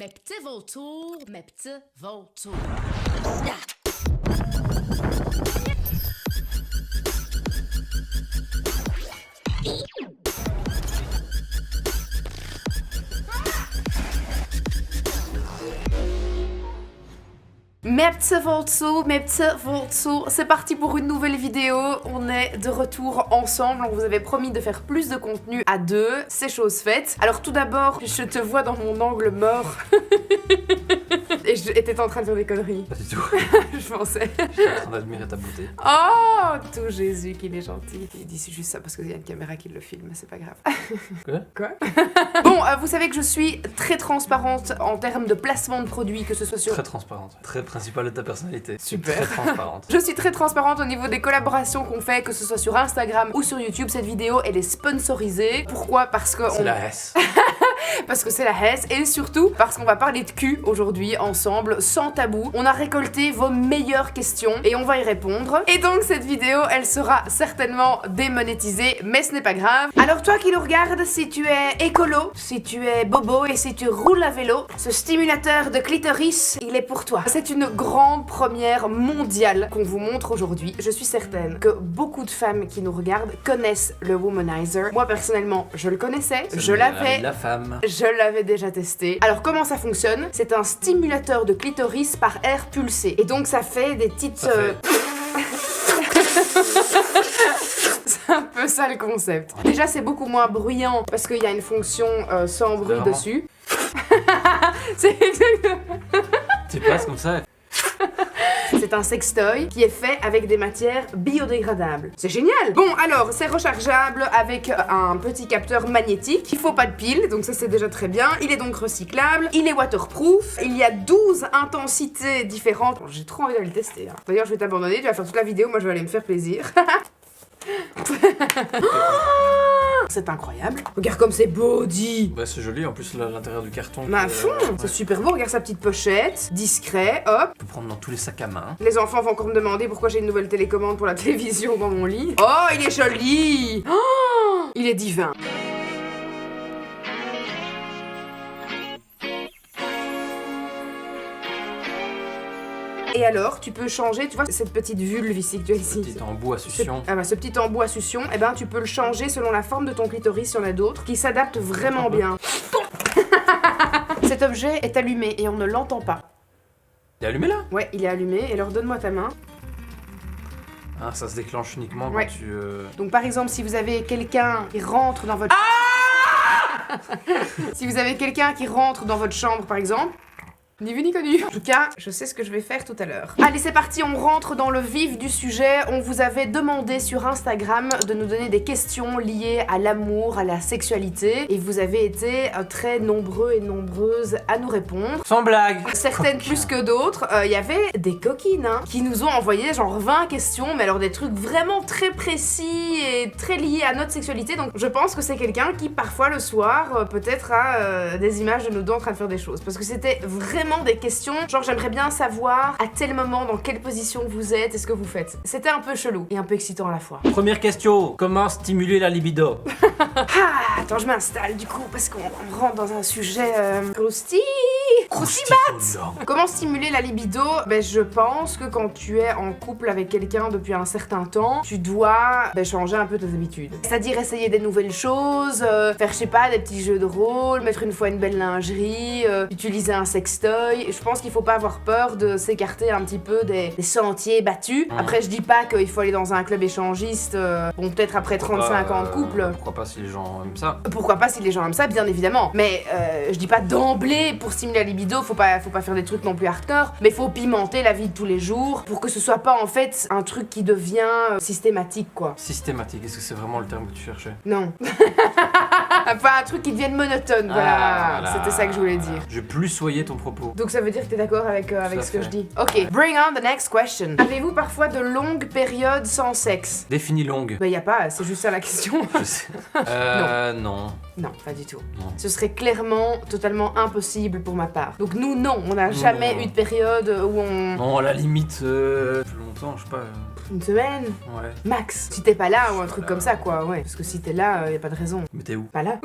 Mes petits vautours, mes petits vautours. Mes petits vautours, c'est parti pour une nouvelle vidéo. On est de retour ensemble. On vous avait promis de faire plus de contenu à deux. C'est chose faite. Alors tout d'abord, je te vois dans mon angle mort. Et t'étais en train de faire des conneries. Pas du tout. Je pensais. J'étais en train d'admirer ta beauté. Oh, tout Jésus qu'il est gentil. Il dit c'est juste ça parce qu'il y a une caméra qui le filme, c'est pas grave. Quoi? Bon, vous savez que je suis très transparente en termes de placement de produits, que ce soit sur... Très transparente. Très principale de ta personnalité. Super. Très transparente. Je suis très transparente au niveau des collaborations qu'on fait, que ce soit sur Instagram ou sur YouTube. Cette vidéo, elle est sponsorisée. Pourquoi? Parce que C'est la S. Parce que c'est la Hesse, et surtout parce qu'on va parler de cul aujourd'hui ensemble, sans tabou. On a récolté vos meilleures questions et on va y répondre. Et donc cette vidéo, elle sera certainement démonétisée, mais ce n'est pas grave. Alors toi qui nous regardes, si tu es écolo, si tu es bobo et si tu roules à vélo, ce stimulateur de clitoris, il est pour toi. C'est une grande première mondiale qu'on vous montre aujourd'hui. Je suis certaine que beaucoup de femmes qui nous regardent connaissent le Womanizer. Moi personnellement, je le connaissais, je l'avais. La femme. Je l'avais déjà testé. Alors comment ça fonctionne? C'est un stimulateur de clitoris par air pulsé. Et donc ça fait des petites... C'est un peu ça le concept. Déjà c'est beaucoup moins bruyant parce qu'il y a une fonction sans bruit Vraiment dessus. C'est exactement... Tu passes comme ça. C'est un sextoy qui est fait avec des matières biodégradables. C'est génial! Bon, alors, c'est rechargeable avec un petit capteur magnétique. Il faut pas de pile, donc ça c'est déjà très bien. Il est donc recyclable. Il est waterproof. Il y a 12 intensités différentes. Bon, j'ai trop envie d'aller le tester. Hein. D'ailleurs, je vais t'abandonner. Tu vas faire toute la vidéo. Moi, je vais aller me faire plaisir. C'est incroyable. Regarde comme c'est beau, dit. Bah c'est joli, en plus l'intérieur du carton. Mais à fond, c'est super beau. Regarde sa petite pochette. Discret, hop. On peut prendre dans tous les sacs à main. Les enfants vont encore me demander pourquoi j'ai une nouvelle télécommande pour la télévision dans mon lit. Oh, il est joli! Oh, il est divin. Et alors, tu peux changer, tu vois, cette petite vulve ici que tu as ici. Petit embout à succion. Ce petit embout à succion, eh ben, tu peux le changer selon la forme de ton clitoris, il y en a d'autres, qui s'adaptent vraiment bien. Cet objet est allumé et on ne l'entend pas. Il est allumé là? Ouais, il est allumé, et alors donne-moi ta main. Ah, ça se déclenche uniquement Ouais. quand tu... Donc par exemple, si vous avez quelqu'un qui rentre dans votre... Si vous avez quelqu'un qui rentre dans votre chambre, par exemple, ni vu ni connu. En tout cas, je sais ce que je vais faire tout à l'heure. Allez, c'est parti, on rentre dans le vif du sujet. On vous avait demandé sur Instagram de nous donner des questions liées à l'amour, à la sexualité. Et vous avez été très nombreux et nombreuses à nous répondre. Sans blague! Certaines plus que d'autres. Il y avait des coquines hein, qui nous ont envoyé genre 20 questions, mais alors des trucs vraiment très précis et très liés à notre sexualité. Donc je pense que c'est quelqu'un qui parfois le soir peut-être a des images de nous deux en train de faire des choses. Parce que c'était vraiment des questions, genre j'aimerais bien savoir à tel moment, dans quelle position vous êtes et ce que vous faites. C'était un peu chelou et un peu excitant à la fois. Première question, comment stimuler la libido? Ah, attends, je m'installe du coup parce qu'on rentre dans un sujet croustillant. Comment stimuler la libido? Ben je pense que quand tu es en couple avec quelqu'un depuis un certain temps, tu dois changer un peu tes habitudes. C'est-à-dire essayer des nouvelles choses, faire je sais pas, des petits jeux de rôle, mettre une fois une belle lingerie, utiliser un sextoy. Je pense qu'il faut pas avoir peur de s'écarter un petit peu des sentiers battus. Après je dis pas qu'il faut aller dans un club échangiste, bon peut-être après 35 ans de couple. Pourquoi pas si les gens aiment ça? Pourquoi pas si les gens aiment ça, bien évidemment. Mais je dis pas d'emblée pour stimuler la libido, faut pas faire des trucs non plus hardcore, mais faut pimenter la vie de tous les jours pour que ce soit pas en fait un truc qui devient systématique quoi. Systématique, est-ce que c'est vraiment le terme que tu cherchais? Non. Enfin un truc qui devienne monotone, voilà. C'était ça que je voulais dire. Je plus soyer ton propos. Donc ça veut dire que t'es d'accord avec ce que fait. je dis. Ok, bring on the next question. Avez-vous parfois de longues périodes sans sexe? Définis longue. Bah y a pas, c'est juste ça la question. Je sais. Non. Non, pas du tout. Non. Ce serait clairement totalement impossible pour ma part. Donc nous, non, on n'a jamais eu de période où on... Non, à la limite, plus longtemps, je sais pas. Une semaine Ouais. max. Si t'es pas là ou un truc comme ça, quoi, ouais. Parce que si t'es là, y a pas de raison. Mais t'es où? Pas là.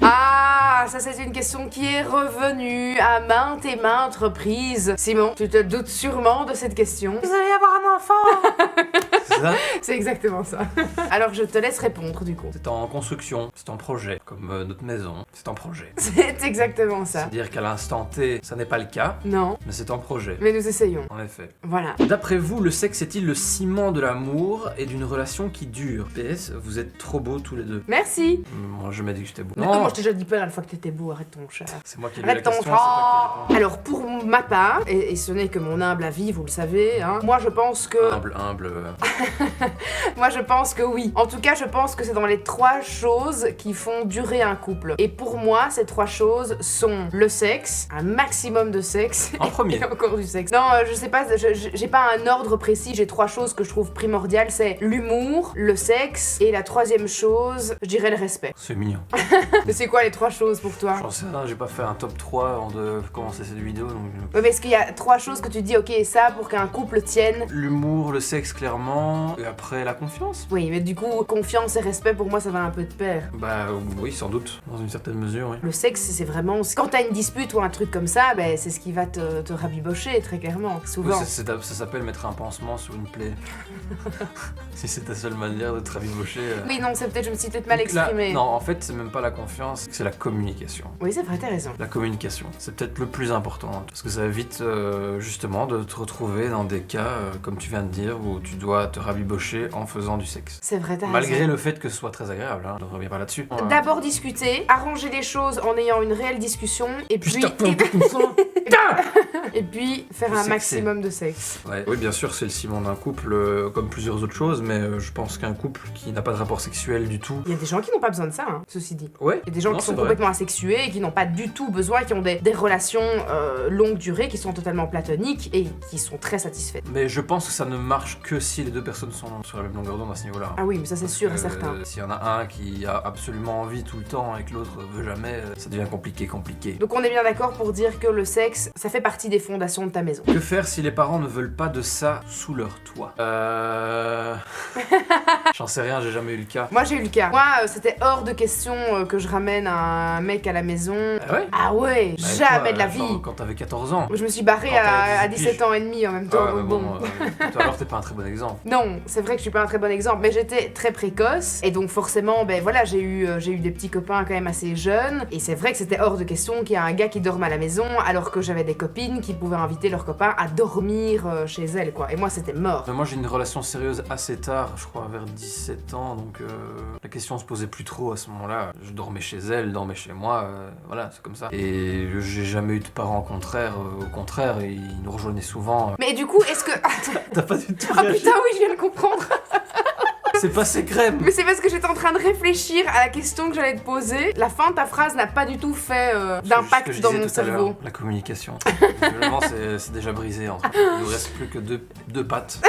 Ah, ça c'est une question qui est revenue à maintes et maintes reprises. Simon, tu te doutes sûrement de cette question. Vous allez avoir un enfant. C'est ça? C'est exactement ça. Alors je te laisse répondre du coup. C'est en construction, c'est en projet, comme notre maison, c'est en projet. C'est exactement ça. C'est-à-dire qu'à l'instant T, ça n'est pas le cas, Non, mais c'est en projet. mais nous essayons. En effet. Voilà. D'après vous, le sexe est-il le ciment de l'amour et d'une relation qui dure? PS, vous êtes trop beaux tous les deux. Merci. Moi, je m'ai dit que j'étais beau. Non, moi je t'ai déjà dit pas la fois que t'étais beau, arrête ton chat. C'est moi qui ai lu la Arrête ton question, c'est toi qui réponds. Alors pour ma part, et ce n'est que mon humble avis, vous le savez, hein, moi je pense que... Humble. Moi je pense que oui. En tout cas je pense que c'est dans les 3 choses qui font durer un couple. Et pour moi ces 3 choses sont le sexe, un maximum de sexe. En premier. Et encore du sexe. Non, je sais pas, j'ai pas un ordre précis, j'ai 3 choses que je trouve primordiales, c'est l'humour, le sexe, et la 3e chose, je dirais le respect. C'est mignon. Mais c'est quoi les 3 choses pour toi? J'en sais rien, j'ai pas fait un top 3 avant de commencer cette vidéo, donc... Ouais, mais est-ce qu'il y a 3 choses que tu dis, ok, ça pour qu'un couple tienne? L'humour, le sexe clairement, et après la confiance. Oui, mais du coup, confiance et respect, pour moi, ça va un peu de pair. Bah oui, sans doute, dans une certaine mesure, oui. Le sexe, c'est vraiment... Quand t'as une dispute ou un truc comme ça, ben, c'est ce qui va te rabibocher, très clairement, Oui, souvent. ça s'appelle mettre un pansement sur une plaie. Si c'est ta seule manière de te rabibocher... Oui, non, c'est peut-être, je me suis peut-être mal Donc là, exprimée. non, en fait, c'est même pas la confiance, c'est la communication. Oui, c'est vrai, t'as raison. La communication, c'est peut-être le plus important, parce que ça évite justement de te retrouver dans des cas, comme tu viens de dire, où tu dois te rabibocher en faisant du sexe. C'est vrai, t'as Malgré raison. le fait que ce soit très agréable, hein, je ne reviens pas là-dessus. D'abord discuter, arranger les choses en ayant une réelle discussion, et puis... Et puis, faire un Sexer. maximum de sexe. Ouais. Oui, bien sûr, c'est le ciment d'un couple, comme plusieurs autres choses, mais je pense qu'un couple qui n'a pas de rapport sexuel du tout... Il y a des gens qui n'ont pas besoin de ça, hein, ceci dit. Ouais. Il y a des gens Non, qui sont c'est vrai. complètement asexués et qui n'ont pas du tout besoin, qui ont des relations longue durée, qui sont totalement platoniques et qui sont très satisfaites. Mais je pense que ça ne marche que si les deux personnes sont sur la même longueur d'onde à ce niveau-là. Ah oui, mais ça c'est sûr et certain. S'il y en a un qui a absolument envie tout le temps et que l'autre veut jamais, ça devient compliqué. Donc on est bien d'accord pour dire que le sexe, ça fait partie des fondations de ta maison. Que faire si les parents ne veulent pas de ça sous leur toit? J'en sais rien, j'ai jamais eu le cas. Moi j'ai eu le cas. Moi c'était hors de question que je ramène un mec à la maison. Ah ouais? Ah ouais, Bah, jamais toi, de la genre, vie. Quand t'avais 14 ans. Je me suis barrée Quand t'avais à 18 17 ans et demi en même temps, Ah ouais, donc mais bon. toi, alors t'es pas un très bon exemple. Non, c'est vrai que je suis pas un très bon exemple, mais j'étais très précoce et donc forcément, ben voilà, j'ai eu des petits copains quand même assez jeunes et c'est vrai que c'était hors de question qu'il y ait un gars qui dorme à la maison alors que j'avais des copines qui pouvaient inviter leurs copains à dormir chez elles quoi. Et moi c'était mort. Mais moi j'ai une relation sérieuse assez tard, je crois vers 17 ans, donc la question se posait plus trop à ce moment-là. Je dormais chez elle, dormais chez moi, voilà, c'est comme ça. Et j'ai jamais eu de parents contraires, au contraire, ils nous rejoignaient souvent. Mais du coup, est-ce que... T'as pas du tout Ah réagi. putain oui, je viens de comprendre. C'est passé crème. Mais c'est parce que j'étais en train de réfléchir à la question que j'allais te poser. La fin de ta phrase n'a pas du tout fait Ce que d'impact je dans disais mon tout à l'heure, cerveau. la communication. Visiblement, c'est déjà brisé entre nous. Il nous reste plus que deux pattes.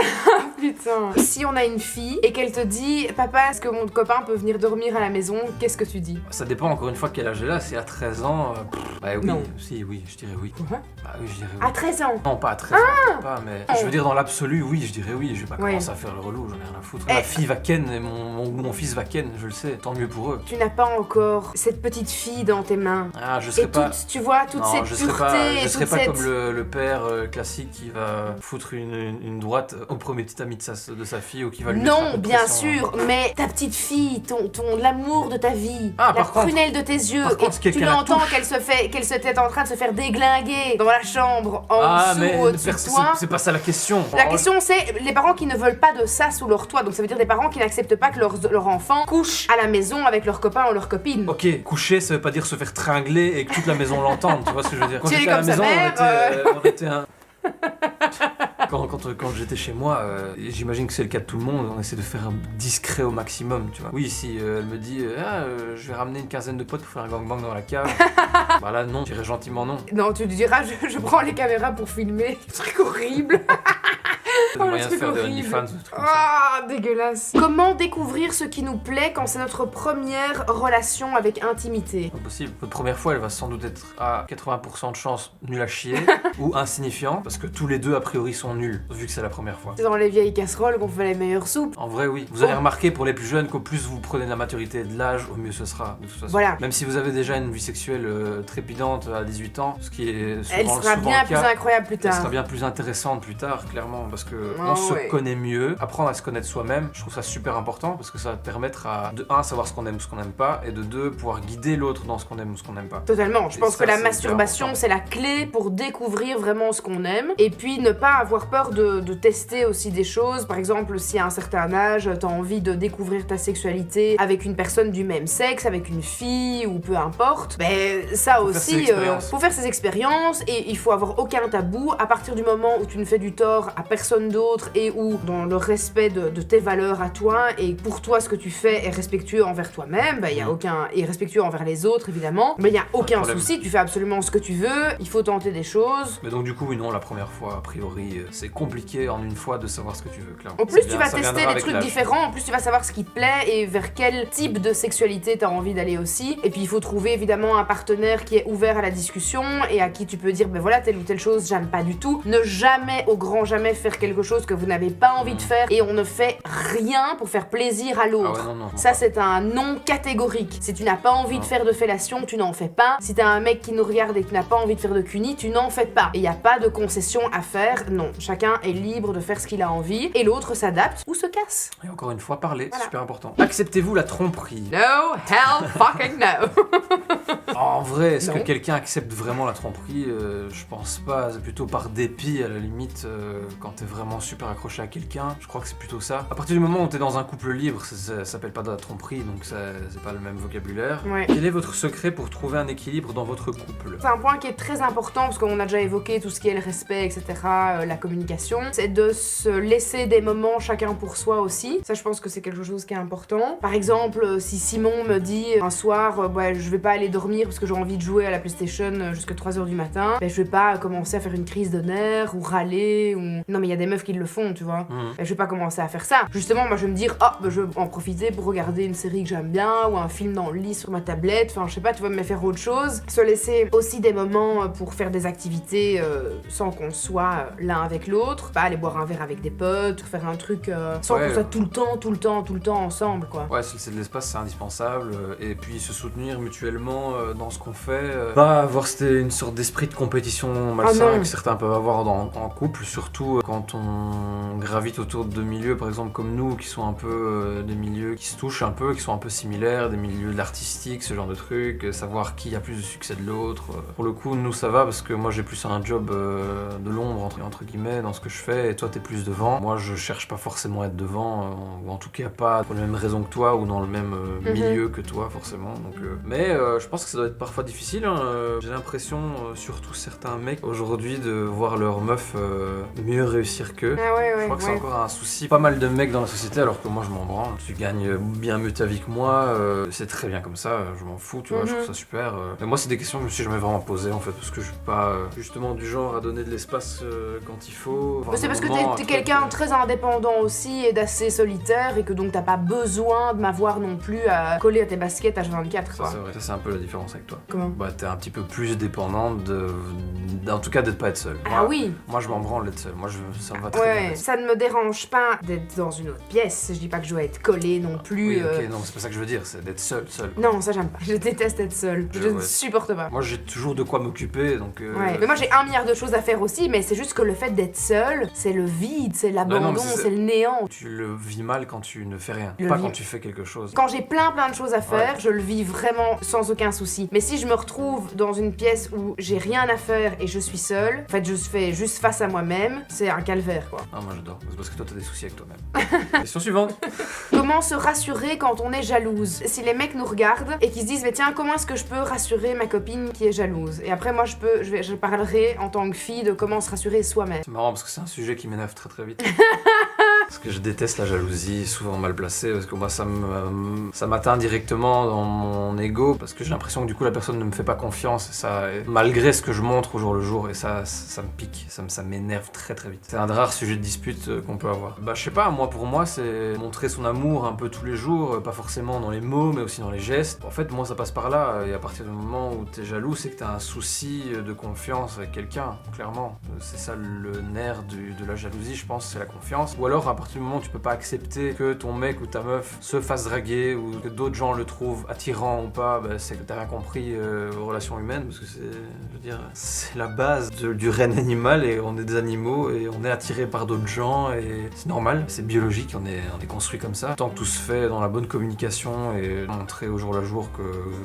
Putain. Si on a une fille et qu'elle te dit « Papa, est-ce que mon copain peut venir dormir à la maison ?» Qu'est-ce que tu dis? Ça dépend encore une fois quel âge elle a. Si à 13 ans, bah oui, Non. si, oui, je dirais oui. Ouais. Bah oui, je dirais oui. À 13 ans. Non, pas à 13 ans, peut-être pas, mais je veux dire dans l'absolu, oui, je dirais oui. Je vais pas Ouais. commencer à faire le relou, j'en ai rien à foutre. Eh. Ma fille va ken et mon fils va ken, je le sais, tant mieux pour eux. Tu n'as pas encore cette petite fille dans tes mains. Ah, je Et serais pas. tu vois, toute Non, cette je serais pureté pas, et je serais toute pas cette... comme le père classique qui va foutre une droite au premier petit ami de sa fille ou qui va lui mettre un Non, peu de bien pression, sûr, mais ta petite fille, l'amour de ta vie, Ah, la par contre- prunelle de tes yeux, par contre, et si tu quelqu'un la l'entends touche- qu'elle était en train de se faire déglinguer dans la chambre, en Ah, dessous, mais au-dessus de toi. c'est pas ça la question. La question c'est les parents qui ne veulent pas de ça sous leur toit, donc ça veut dire des parents qui n'acceptent pas que leur enfant couche à la maison avec leurs copains ou leurs copines. Ok, coucher, ça veut pas dire se faire tringler et que toute la maison l'entende, tu vois ce que je veux dire? Quand Tu es j'étais à la comme sa maison, mère, on était un... Quand j'étais chez moi, j'imagine que c'est le cas de tout le monde, on essaie de faire discret au maximum, tu vois. Oui, si elle me dit je vais ramener une quinzaine de potes pour faire un gangbang dans la cave, bah là non, je dirais gentiment non. Non, tu diras je prends les caméras pour filmer, truc horrible. T'as des moyens de faire des OnlyFans, des trucs comme ça. Ah, dégueulasse. Comment découvrir ce qui nous plaît quand c'est notre première relation avec intimité? Impossible. Votre première fois, elle va sans doute être à 80% de chance nulle à chier ou insignifiant, parce que tous les deux, a priori, sont nuls, vu que c'est la première fois. C'est dans les vieilles casseroles qu'on fait les meilleures soupes. En vrai, oui. Vous allez remarquer pour les plus jeunes qu'au plus vous prenez de la maturité et de l'âge, au mieux ce sera, de toute façon. Voilà. Même si vous avez déjà une vie sexuelle trépidante à 18 ans, ce qui est souvent, Elle sera souvent bien le plus cas, incroyable plus elle tard. sera bien plus intéressante plus tard, clairement, parce que Ah on se ouais. connaît mieux. Apprendre à se connaître soi-même, je trouve ça super important, parce que ça va te permettre à, de 1, savoir ce qu'on aime ou ce qu'on n'aime pas, et de 2, pouvoir guider l'autre dans ce qu'on aime ou ce qu'on n'aime pas. Totalement. Je Et pense ça, que la c'est hyper masturbation, important. c'est la clé pour découvrir vraiment ce qu'on aime. Et puis, ne pas avoir peur de tester aussi des choses. Par exemple, si à un certain âge, t'as envie de découvrir ta sexualité avec une personne du même sexe, avec une fille ou peu importe, ben ça Faut faire ses aussi, expériences. faut faire ses expériences et il faut avoir aucun tabou. À partir du moment où tu ne fais du tort à personne d'autre et où, dans le respect de tes valeurs à toi, et pour toi, ce que tu fais est respectueux envers toi-même, ben, y a aucun... et respectueux envers les autres, évidemment, mais il n'y a aucun problème. souci, tu fais absolument ce que tu veux, il faut tenter des choses. Mais donc du coup, oui, non, la première fois, a priori, c'est compliqué en une fois de savoir ce que tu veux, clairement. En plus, Ça tu vas vient- ça tester viendra des avec trucs l'âge. différents, en plus, tu vas savoir ce qui te plaît et vers quel type de sexualité t'as envie d'aller aussi. Et puis, il faut trouver évidemment un partenaire qui est ouvert à la discussion et à qui tu peux dire, ben voilà, telle ou telle chose, j'aime pas du tout. Ne jamais, au grand jamais, faire quelque chose que vous n'avez pas envie de faire et on ne fait rien pour faire plaisir à Ah l'autre. ouais, non, non. Ça, c'est un non catégorique. Si tu n'as pas envie de faire de fellation, tu n'en fais pas. Si t'as un mec qui nous regarde et que tu n'as pas envie de faire de cuni, tu n'en fais pas. Et il n'y a pas de concession à faire. Non, chacun est libre de faire ce qu'il a envie et l'autre s'adapte ou se casse. Et encore une fois, parler, Voilà. super important. Acceptez-vous la tromperie? No, hell fucking no. En vrai, est-ce que Non. quelqu'un accepte vraiment la tromperie? Je pense pas. C'est plutôt par dépit, à la limite, quand t'es vraiment super accroché à quelqu'un. Je crois que c'est plutôt ça. À partir du moment où t'es dans un couple libre, ça s'appelle pas de la tromperie, donc c'est pas le même vocabulaire. Ouais. Quel est votre secret pour trouver un équilibre dans votre couple? C'est un point qui est très important parce qu'on a déjà évoqué tout ce qui est le respect, etc., la communication. C'est de se laisser des moments chacun pour soi aussi. Ça, je pense que c'est quelque chose qui est important. Par exemple, si Simon me dit un soir, ouais, je vais pas aller dormir parce que j'ai envie de jouer à la PlayStation jusqu'à 3h du matin, ben, je vais pas commencer à faire une crise de nerfs ou râler ou... Non, mais il y a des meufs qui le font, tu vois. Ben, je vais pas commencer à faire ça. Justement, moi, je vais me dire, oh, ben, je vais en profiter pour regarder une série que j'aime bien ou un film dans le lit sur ma tablette. Enfin, je sais pas, tu vas me faire autre chose. Se laisser aussi des moments pour faire des activités sans qu'on soit l'un avec l'autre. Pas aller boire un verre avec des potes, faire un truc sans Ouais. qu'on soit tout le temps ensemble, quoi. Ouais, c'est de l'espace, c'est indispensable. Et puis se soutenir mutuellement dans ce qu'on fait. Pas avoir une sorte d'esprit de compétition malsain non. que certains peuvent avoir en couple, surtout quand on gravite autour de milieux, par exemple comme nous, qui sont un peu des milieux qui se touchent un peu, qui sont un peu similaires, des milieux de l'artistique, ce genre de trucs, savoir qui a plus de succès de l'autre. Pour le coup, nous ça va parce que moi j'ai plus un job de l'ombre entre guillemets dans ce que je fais, et toi t'es plus devant. Moi je cherche pas forcément à être devant, ou en tout cas pas pour les mêmes raisons que toi ou dans le même milieu que toi forcément. Donc, mais je pense que ça doit être parfois difficile. Hein. J'ai l'impression, surtout certains mecs aujourd'hui, de voir leur meuf mieux réussir qu'eux. Ah ouais, Je ouais, crois que c'est ouais. encore un souci. Pas mal de mecs dans la société, alors que moi je m'en branle. Tu gagnes bien mieux ta vie que moi, c'est très bien comme ça, je m'en fous, tu vois, je trouve ça super. Mais moi, c'est des questions que je me suis jamais vraiment posées en fait, parce que je suis pas justement du genre à donner de l'espace quand il faut. Enfin, Mais c'est un parce que moment, un t'es truc, quelqu'un de très indépendant aussi et d'assez solitaire et que donc t'as pas besoin de m'avoir non plus à coller à tes baskets H24, Ça, quoi. c'est vrai. Ça, c'est un peu la différence avec toi. Comment? Bah, t'es un petit peu plus dépendante en tout cas, d'être pas être seule. Ah oui. Moi, je m'en branle d'être seule. Moi, ça me va très bien. Ouais, ça ne me dérange pas d'être dans une autre pièce. Je dis pas que je dois être collée non plus. Oui, ok, non, c'est pas ça que je veux dire, c'est d'être seule. Non, ça j'aime pas. Je déteste être seule. Je ne Ouais. supporte pas. Moi, j'ai toujours de quoi m'occuper, donc. Ouais, mais moi j'ai 1 milliard de choses à faire aussi, mais c'est juste que le fait d'être seule, c'est le vide, c'est l'abandon, mais c'est le néant. Tu le vis mal quand tu ne fais rien, Je le pas vis- quand tu fais quelque chose. Quand j'ai plein de choses à faire, je le vis vraiment sans aucun souci. Mais si je me retrouve dans une pièce où j'ai rien à faire et je suis seule, en fait je fais juste face à moi-même, c'est un calvaire quoi. Ah, moi j'adore, c'est parce que toi t'as des soucis avec toi-même. Question suivante. Comment se rassurer quand on est jalouse? Si les mecs nous regardent et qu'ils se disent mais tiens comment est-ce que je peux rassurer ma copine qui est jalouse? Et après moi je parlerai en tant que fille de comment se rassurer soi-même. C'est marrant parce que c'est un sujet qui m'énerve très très vite. Parce que je déteste la jalousie, souvent mal placée, parce que moi ça m'atteint directement dans mon ego, parce que j'ai l'impression que du coup la personne ne me fait pas confiance, et ça, malgré ce que je montre au jour le jour, et ça me pique, ça m'énerve très très vite. C'est un des rares sujets de dispute qu'on peut avoir. Bah je sais pas, pour moi c'est montrer son amour un peu tous les jours, pas forcément dans les mots, mais aussi dans les gestes. En fait, moi ça passe par là, et à partir du moment où t'es jaloux, c'est que t'as un souci de confiance avec quelqu'un, clairement. C'est ça le nerf de la jalousie, je pense, c'est la confiance. Ou alors, à partir du moment où tu peux pas accepter que ton mec ou ta meuf se fasse draguer, ou que d'autres gens le trouvent attirant ou pas, bah, c'est que t'as rien compris aux relations humaines, parce que c'est la base du règne animal, et on est des animaux, et on est attiré par d'autres gens, et c'est normal, c'est biologique, on est construit comme ça. Tant que tout se fait dans la bonne communication, et montrer au jour le jour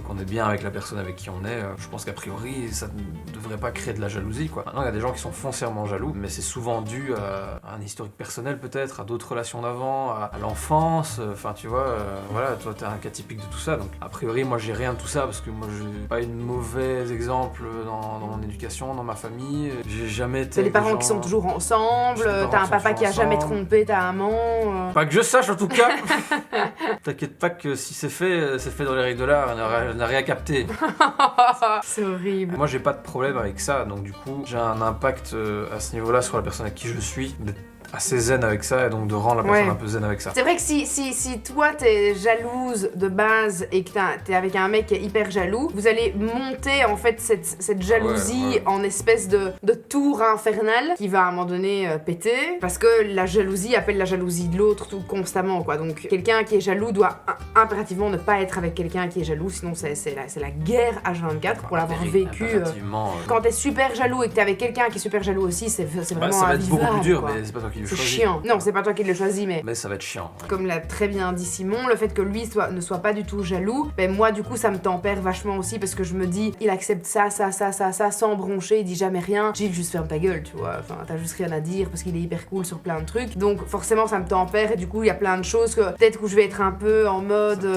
qu'on est bien avec la personne avec qui on est, je pense qu'a priori, ça ne devrait pas créer de la jalousie, quoi. Maintenant, il y a des gens qui sont foncièrement jaloux, mais c'est souvent dû à un historique personnel, peut-être, à d'autres relations d'avant, à l'enfance, enfin, tu vois, voilà, toi, t'es un cas typique de tout ça, donc, a priori, moi, j'ai rien de tout ça, parce que moi, j'ai pas eu de mauvais exemple dans mon éducation, dans ma famille, j'ai jamais été... T'as des parents qui sont toujours ensemble, t'as un papa qui a jamais trompé ta maman... Pas que je sache, en tout cas. T'inquiète pas que si c'est fait dans les règles de l'art, on n'a rien capté. C'est horrible. Moi j'ai pas de problème avec ça, donc du coup j'ai un impact à ce niveau-là sur la personne avec qui je suis, d'être assez zen avec ça, et donc de rendre la personne un peu zen avec ça. C'est vrai que si toi t'es jalouse de base et que t'es avec un mec qui est hyper jaloux, vous allez monter en fait cette jalousie en espèce de tour infernal qui va à un moment donné péter, parce que la jalousie appelle la jalousie de l'autre tout constamment, quoi. Donc quelqu'un qui est jaloux doit impérativement ne pas être avec quelqu'un qui est jaloux, sinon c'est la guerre H24 pour l'avoir vécu. Quand t'es super jaloux et que t'es avec quelqu'un qui est super jaloux aussi, c'est vraiment ça va être beaucoup plus dur, quoi. mais c'est pas toi qui le C'est choisis. chiant. Non, c'est pas toi qui le choisis, mais ça va être chiant. comme l'a très bien dit Simon, le fait que lui ne soit pas du tout jaloux, ben moi du coup ça me tempère vachement aussi, parce que je me dis, il accepte ça sans broncher, il dit jamais rien. Gilles, juste ferme ta gueule, tu vois. Enfin, t'as juste rien à dire parce qu'il est hyper cool sur plein de trucs. Donc forcément ça me tempère, et du coup il y a plein de choses que peut-être où je vais être un peu en mode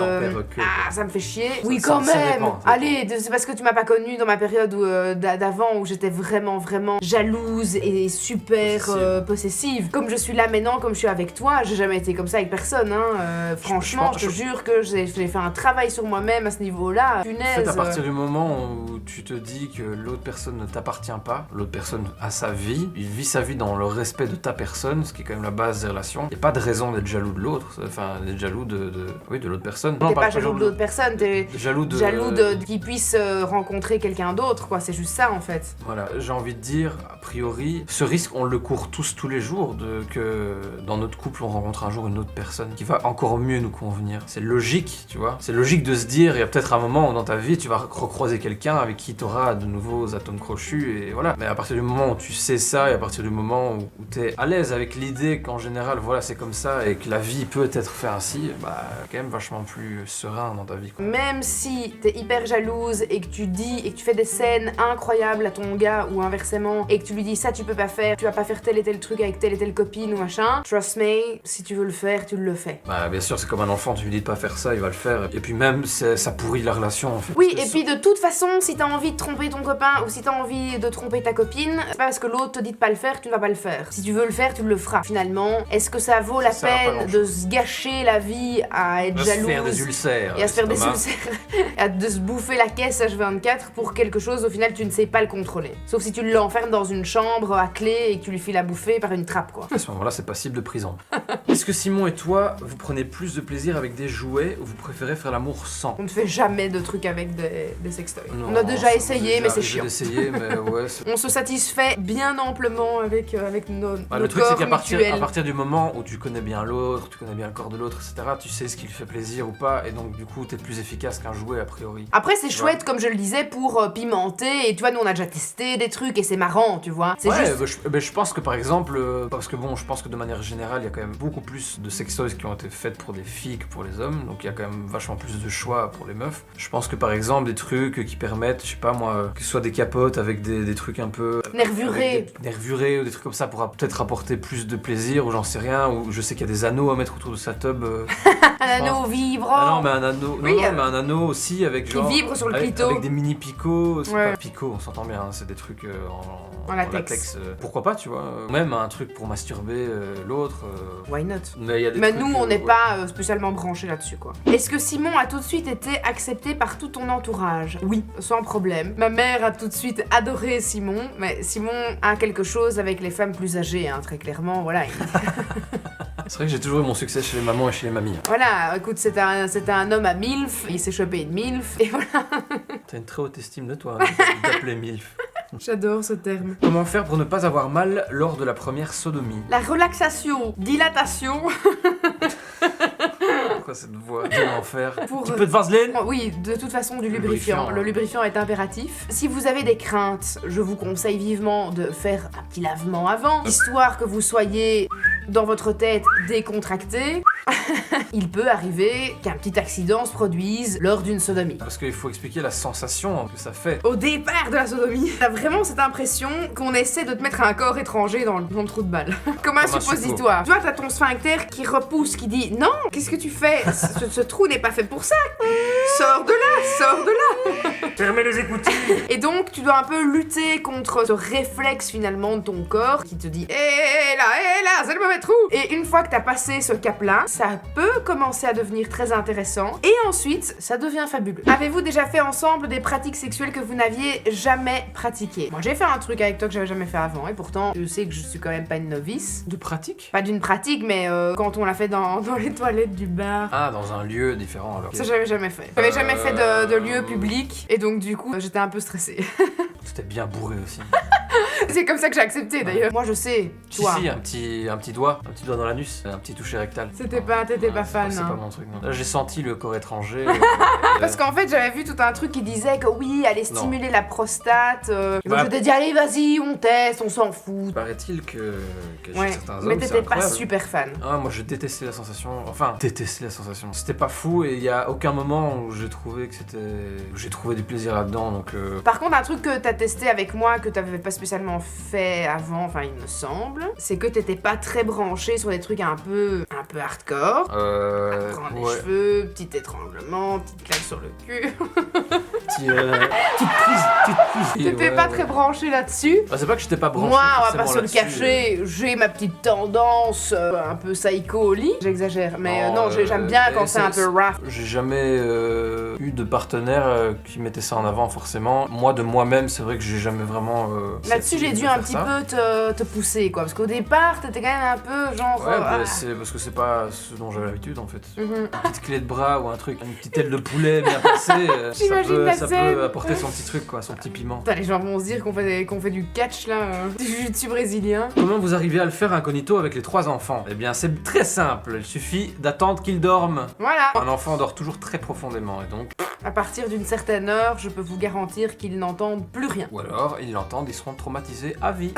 ça me fait chier. Oui, quand même. Allez, c'est parce que tu m'as pas connue dans ma période d'avant où j'étais vraiment jalouse et super possessive. Comme je suis là maintenant, comme je suis avec toi, j'ai jamais été comme ça avec personne, hein. Franchement, je te jure que j'ai fait un travail sur moi-même à ce niveau-là. Punaise. En fait, à partir du moment où tu te dis que l'autre personne ne t'appartient pas, l'autre personne a sa vie, il vit sa vie dans le respect de ta personne, ce qui est quand même la base des relations. Il n'y a pas de raison d'être jaloux de l'autre, enfin d'être jaloux de l'autre personne. T'es pas jaloux de l'autre personne, t'es jaloux de qu'il puisse rencontrer quelqu'un d'autre, quoi. C'est juste ça en fait. Voilà, j'ai envie de dire, a priori, ce risque on le court tous les jours, que dans notre couple on rencontre un jour une autre personne qui va encore mieux nous convenir. C'est logique, tu vois. C'est logique de se dire, il y a peut-être un moment où dans ta vie tu vas recroiser quelqu'un avec qui tu auras de nouveaux atomes crochus, et voilà. Mais à partir du moment où tu sais ça, et à partir du moment où t'es à l'aise avec l'idée qu'en général, voilà, c'est comme ça, et que la vie peut être faite ainsi, bah, quand même vachement plus serein dans ta vie, quoi. Même si t'es hyper jalouse et que tu dis et que tu fais des scènes incroyables à ton gars ou inversement, et que tu lui dis ça tu peux pas faire, tu vas pas faire tel et tel truc avec telle et telle copine ou machin, trust me, si tu veux le faire, tu le fais. Bah bien sûr, c'est comme un enfant, tu lui dis de pas faire ça, il va le faire, et puis même ça pourrit la relation en fait. Oui, et puis de toute façon, si t'as envie de tromper ton copain ou si t'as envie de tromper ta copine, c'est pas parce que l'autre te dit de pas le faire, tu ne vas pas le faire. Si tu veux le faire, tu le feras. Finalement, est-ce que ça vaut la peine de se gâcher la vie à être jalouse, se faire des ulcères, et à se faire des ulcères, de se bouffer la caisse H24 pour quelque chose au final tu ne sais pas le contrôler. Sauf si tu l'enfermes dans une chambre à clé et que tu lui files à bouffer par une trappe, quoi. À ce moment-là, c'est passible de prison. Est-ce que Simon et toi, vous prenez plus de plaisir avec des jouets ou vous préférez faire l'amour sans? On ne fait jamais de trucs avec des sextoys. Non, on a déjà essayé, mais c'est chiant. Essayé, mais ouais. On se satisfait bien amplement avec nos le truc, corps c'est qu'à mutuels. partir du moment où tu connais bien l'autre, tu connais bien le corps de l'autre, etc., tu sais ce qui lui fait plaisir ou pas, et donc du coup, t'es plus efficace qu'un jouet a priori. Après, c'est chouette, comme je le disais, pour pimenter, et tu vois, nous on a déjà testé des trucs et c'est marrant, tu vois. C'est juste... je pense que par exemple, parce que bon, je pense que de manière générale, il y a quand même beaucoup plus de sextoys qui ont été faites pour des filles que pour les hommes, donc il y a quand même vachement plus de choix pour les meufs. Je pense que par exemple, des trucs qui permettent, je sais pas moi, que ce soit des capotes avec des trucs un peu... nervurés ou des trucs comme ça pourra peut-être apporter plus de plaisir, ou j'en sais rien, ou je sais qu'il y a des anneaux à mettre autour de sa tub. Un anneau vibrant. Ah non, mais un anneau, mais un anneau aussi avec genre... Qui vibre sur le clito. Avec des mini picots, c'est pas picots, on s'entend bien, hein, c'est des trucs en latex. Pourquoi pas, tu vois. Même un truc pour masturber l'autre. Why not? Mais, il y a des Mais trucs, nous, on n'est ouais. pas spécialement branchés là-dessus, quoi. Est-ce que Simon a tout de suite été accepté par tout ton entourage? Oui, sans problème. Ma mère a tout de suite adoré Simon, mais Simon a quelque chose avec les femmes plus âgées, hein, très clairement, voilà. C'est vrai que j'ai toujours eu mon succès chez les mamans et chez les mamies. Voilà, écoute, c'était un homme à MILF, il s'est chopé une MILF, et voilà. T'as une très haute estime de toi, d'appeler MILF. J'adore ce terme. Comment faire pour ne pas avoir mal lors de la première sodomie? La relaxation, dilatation. Pourquoi cette voix de l'enfer? Pour- Un petit peu de vaseline? Oui, de toute façon, du Lubrifiant. lubrifiant. Le lubrifiant est impératif. Si vous avez des craintes, je vous conseille vivement de faire un petit lavement avant, histoire que vous soyez dans votre tête décontracté. Il peut arriver qu'un petit accident se produise lors d'une sodomie. Parce qu'il faut expliquer la sensation que ça fait. Au départ de la sodomie, t'as vraiment cette impression qu'on essaie de te metêtre un corps étranger dans le trou de balle. Comme un Comme un suppositoire. Tu vois, t'as ton sphincter qui repousse, qui dit non, qu'est-ce que tu fais? Ce trou n'est pas fait pour ça. Sors de là, sors de là. Fermez les écoutilles. Et donc, tu dois un peu lutter contre ce réflexe finalement de ton corps qui te dit hé là, c'est le mauvais trou. Et une fois que t'as passé ce cap-là, ça peut commencer à devenir très intéressant. Et ensuite, ça devient fabuleux. Avez-vous déjà fait ensemble des pratiques sexuelles que vous n'aviez jamais pratiquées? Moi, j'ai fait un truc avec toi que j'avais jamais fait avant. Et pourtant, je sais que je suis quand même pas une novice. De pratique? Pas d'une pratique, mais quand on l'a fait dans les toilettes du bar. Ah, dans un lieu différent alors. Ça, j'avais jamais fait. J'avais jamais fait de lieu public. Et donc, du coup, j'étais un peu stressée. C'était bien bourré aussi. C'est comme ça que j'ai accepté d'ailleurs. Moi je sais, toi. Si, un petit doigt dans l'anus, un petit toucher rectal. T'étais pas fan, C'est hein. pas mon truc, non. Là, j'ai senti le corps étranger. Parce qu'en fait j'avais vu tout un truc qui disait que oui, allait stimuler la prostate. Et donc Bah. je t'ai dit allez vas-y, on teste, on s'en fout. Paraît-il que chez Ouais, certains hommes, mais c'est t'étais pas incroyable. super fan. Ah, moi je détestais la sensation. Enfin, détestais la sensation. C'était pas fou et il y a aucun moment où j'ai trouvé que c'était. Où j'ai trouvé du plaisir là-dedans donc. Par contre, un truc que t'as testé avec moi, que t'avais pas spécialement fait avant, enfin il me semble, c'est que t'étais pas très branché sur des trucs un peu hardcore. Prendre les Ouais. cheveux, petit étranglement, petite claque sur le cul. Petite prise. T'étais pas très branché là-dessus. Bah, c'est pas que j'étais pas branché. Moi, on va pas forcément se le là-dessus. cacher, j'ai ma petite tendance un peu psycho au lit. J'exagère, mais non, j'aime bien quand c'est un peu rough. J'ai jamais eu de partenaire qui mettait ça en avant forcément. Moi de moi-même, c'est vrai que j'ai jamais vraiment. Là-dessus, j'ai dû un petit peu te pousser, quoi. Parce qu'au départ, t'étais quand même un peu genre. Ouais, bah, c'est parce que c'est pas ce dont j'avais l'habitude en fait. Mhm. Une petite clé de bras ou un truc, une petite aile de poulet bien passée, J'imagine la ça scène. peut apporter son petit truc quoi, son petit piment. Putain, les gens vont se dire qu'on fait du catch là, du jiu-jitsu brésilien. Comment vous arrivez à le faire incognito avec les 3 enfants? Eh bien c'est très simple, il suffit d'attendre qu'ils dorment. Voilà. Un enfant dort toujours très profondément et donc... À partir d'une certaine heure, je peux vous garantir qu'ils n'entendent plus rien. Ou alors, ils l'entendent, ils seront traumatisés à vie.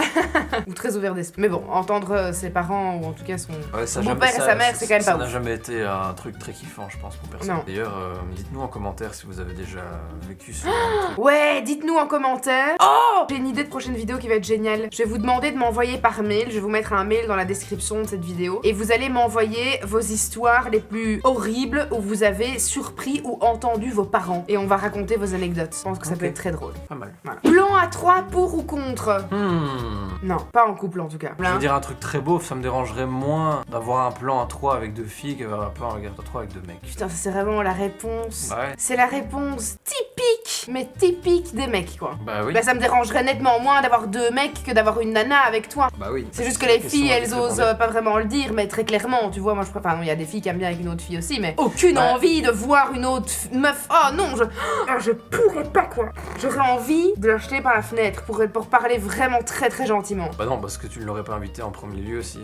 Ou très ouverts d'esprit. Mais bon, entendre ses parents, ou en tout cas son Ouais, ça mon jamais- père et ça- sa mère, c'est quand même ça pas n'a ouf. jamais été un truc très kiffant, je pense, pour personne. Non. D'ailleurs, dites-nous en commentaire si vous avez déjà vécu ce genre de truc. Ouais, dites-nous en commentaire. Oh, j'ai une idée de prochaine vidéo qui va être géniale. Je vais vous demander de m'envoyer par mail. Je vais vous mettre un mail dans la description de cette vidéo. Et vous allez m'envoyer vos histoires les plus horribles où vous avez surpris ou entendu vos parents. Et on va raconter vos anecdotes. Je pense que ça Ok. peut être très drôle. Pas mal. Voilà. Plan à 3 pour ou contre? Hmm. Non, pas en couple en tout cas. Je veux dire un truc très beau, ça me dérangerait moins d'avoir un plan à 3 avec 2 filles qu'avoir un plan à 3 avec 2 mecs. Putain, ça c'est vraiment la réponse. Ouais. C'est la réponse typique, mais typique des mecs quoi. Bah oui. Bah ça me dérangerait nettement moins d'avoir 2 mecs que d'avoir une nana avec toi. Bah oui. C'est juste que les filles, elles osent osent pas vraiment le dire, mais très clairement, tu vois, moi je préfère. Il y a des filles qui aiment bien avec une autre fille aussi, mais aucune Ouais. envie de voir une autre meuf. Oh non, je pourrais pas quoi. J'aurais envie de l'acheter par la fenêtre pour parler vraiment très très gentiment. Bah non, parce que tu ne l'aurais pas invité en premier lieu si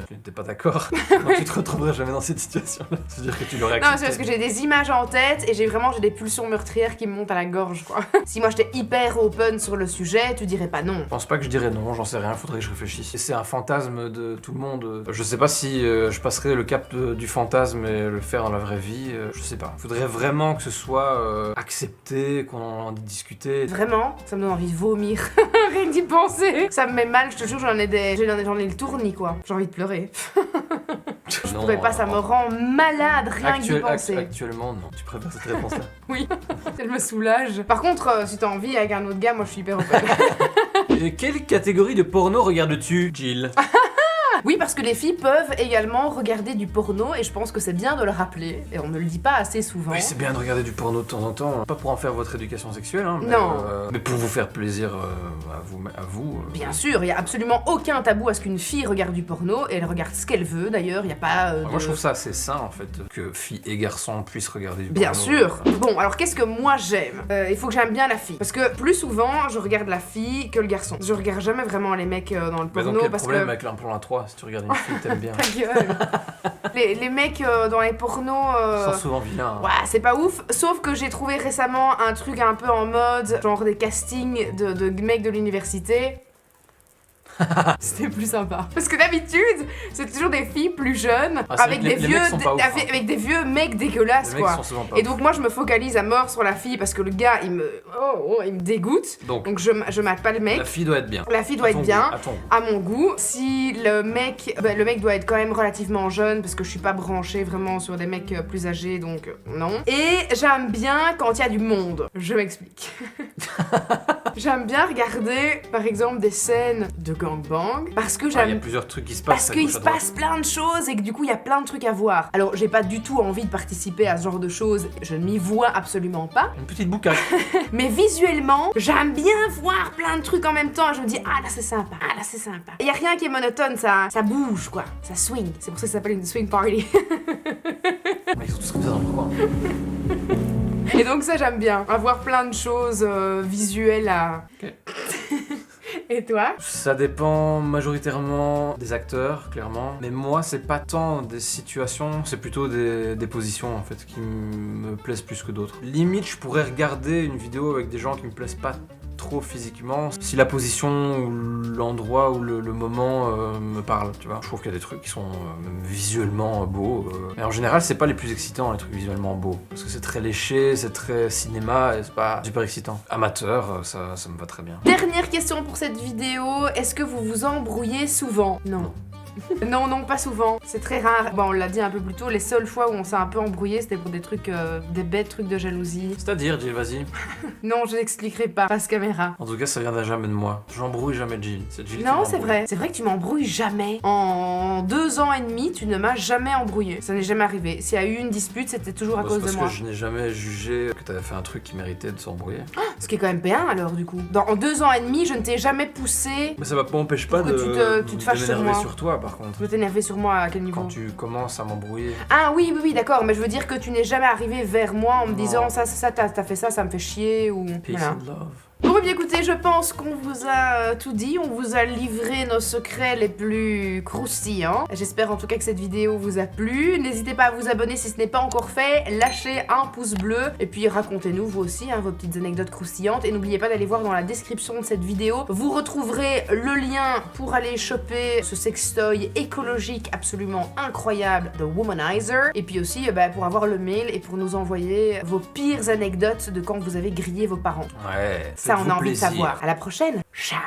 tu n'étais pas d'accord. Donc tu te retrouverais jamais dans cette situation-là. C'est-à-dire que tu l'aurais accepté. Non, c'est parce que j'ai des images en tête et j'ai des pulsions meurtrières qui me montent à la gorge quoi. Si moi j'étais hyper open sur le sujet, tu dirais pas non. Je pense pas que je dirais non, j'en sais rien, faudrait que je réfléchisse. Et c'est un fantasme de tout le monde. Je sais pas si je passerai le cap du fantasme et le faire dans la vraie vie, je sais pas. Faudrait vraiment que ce soit accepté, qu'on en discuter. Vraiment, ça me donne envie de vomir. Rien d'y penser. Ça me met mal, je te jure, j'en ai le tournis quoi. J'ai envie de pleurer. Je pourrais pas, ça me rend malade rien que d'y penser. Actuellement, non. Tu préfères cette réponse-là? Oui, elle me soulage. Par contre, si t'as envie avec un autre gars, moi je suis hyper open. Et quelle catégorie de porno regardes-tu, Jill? Oui, parce que les filles peuvent également regarder du porno et je pense que c'est bien de le rappeler et on ne le dit pas assez souvent. Oui, c'est bien de regarder du porno de temps en temps, pas pour en faire votre éducation sexuelle, hein, Non. mais pour vous faire plaisir à vous. Bien sûr, il y a absolument aucun tabou à ce qu'une fille regarde du porno et elle regarde ce qu'elle veut d'ailleurs, il n'y a pas Moi je trouve ça assez sain en fait, que filles et garçons puissent regarder du porno. Bien sûr. Bon, alors qu'est-ce que moi j'aime? Il faut que j'aime bien la fille. Parce que plus souvent, je regarde la fille que le garçon. Je regarde jamais vraiment les mecs dans le Mais porno donc quel parce problème que... avec l'implant 3 si tu regardes une fille t'aimes bien. Ta gueule. les mecs dans les pornos... Ils sont souvent vilains. Hein. Ouais, c'est pas ouf. Sauf que j'ai trouvé récemment un truc un peu en mode, genre des castings de mecs de l'université. C'était plus sympa. Parce que d'habitude, c'est toujours des filles plus jeunes, avec des vieux, mecs sont pas ouf, hein. avec des vieux mecs dégueulasses, Les mecs quoi. sont souvent pas Et ouf. donc moi, je me focalise à mort sur la fille parce que le gars, il me dégoûte. Donc je mate pas le mec. la fille doit être bien. La fille doit À être ton bien. goût, à ton goût. À mon goût, si le mec doit être quand même relativement jeune parce que je suis pas branchée vraiment sur des mecs plus âgés, donc non. Et j'aime bien quand il y a du monde. Je m'explique. J'aime bien regarder, par exemple, des scènes de gangbang parce que Il y a j'aime. plusieurs trucs qui se passent. Parce à qu'il gauche, se à droite. passe plein de choses et que du coup il y a plein de trucs à voir. Alors j'ai pas du tout envie de participer à ce genre de choses, je ne m'y vois absolument pas. Une petite boucaque. Mais visuellement, j'aime bien voir plein de trucs en même temps. Je me dis, ah là c'est sympa, ah là c'est sympa. Et y a rien qui est monotone, ça bouge quoi, ça swing. C'est pour ça que ça s'appelle une swing party. Mais ils sont tous comme ça dans le coin. Et donc ça j'aime bien, avoir plein de choses visuelles à... Ok. Et toi? Ça dépend majoritairement des acteurs, clairement. Mais moi, c'est pas tant des situations, c'est plutôt des positions en fait qui me plaisent plus que d'autres. Limite, je pourrais regarder une vidéo avec des gens qui me plaisent pas trop physiquement si la position ou l'endroit ou le moment me parle, tu vois. Je trouve qu'il y a des trucs qui sont même visuellement beaux. Mais en général, c'est pas les plus excitants, les trucs visuellement beaux. Parce que c'est très léché, c'est très cinéma et c'est pas super excitant. Amateur, ça me va très bien. Dernière question pour cette vidéo, est-ce que vous vous embrouillez souvent? Non. Non, pas souvent. C'est très rare. Bon, on l'a dit un peu plus tôt, les seules fois où on s'est un peu embrouillé, c'était pour des trucs, des bêtes trucs de jalousie. C'est-à-dire, Jill, vas-y. Non, je n'expliquerai pas, face caméra. En tout cas, ça viendra jamais de moi. J'embrouille jamais Jill. C'est Jill qui Non, m'embrouille. c'est vrai. C'est vrai que tu m'embrouilles jamais. En 2 ans et demi, tu ne m'as jamais embrouillé. Ça n'est jamais arrivé. S'il y a eu une dispute, c'était toujours à Bah, cause c'est de parce moi. que je n'ai jamais jugé que t'avais fait un truc qui méritait de s'embrouiller. Ce qui est quand même bien alors, du coup. En 2 ans et demi, je ne t'ai jamais poussé. Mais ça m'empêche pas Pour que tu te fâches sur m'énerver moi. sur toi, par contre. Je vais t'énerver sur moi à quel niveau? Quand tu commences à m'embrouiller. Ah oui, d'accord, mais je veux dire que tu n'es jamais arrivé vers moi en me Non. disant ça, t'as fait ça me fait chier ou... Peace Voilà. and love. Bon, bien écoutez, je pense qu'on vous a tout dit, on vous a livré nos secrets les plus croustillants. J'espère en tout cas que cette vidéo vous a plu. N'hésitez pas à vous abonner si ce n'est pas encore fait, lâchez un pouce bleu et puis racontez-nous vous aussi vos petites anecdotes croustillantes. Et n'oubliez pas d'aller voir dans la description de cette vidéo, vous retrouverez le lien pour aller choper ce sextoy écologique absolument incroyable de Womanizer. Et puis aussi pour avoir le mail et pour nous envoyer vos pires anecdotes de quand vous avez grillé vos parents. Ouais. Ça, on a faites-vous envie de plaisir. savoir. À la prochaine. Ciao.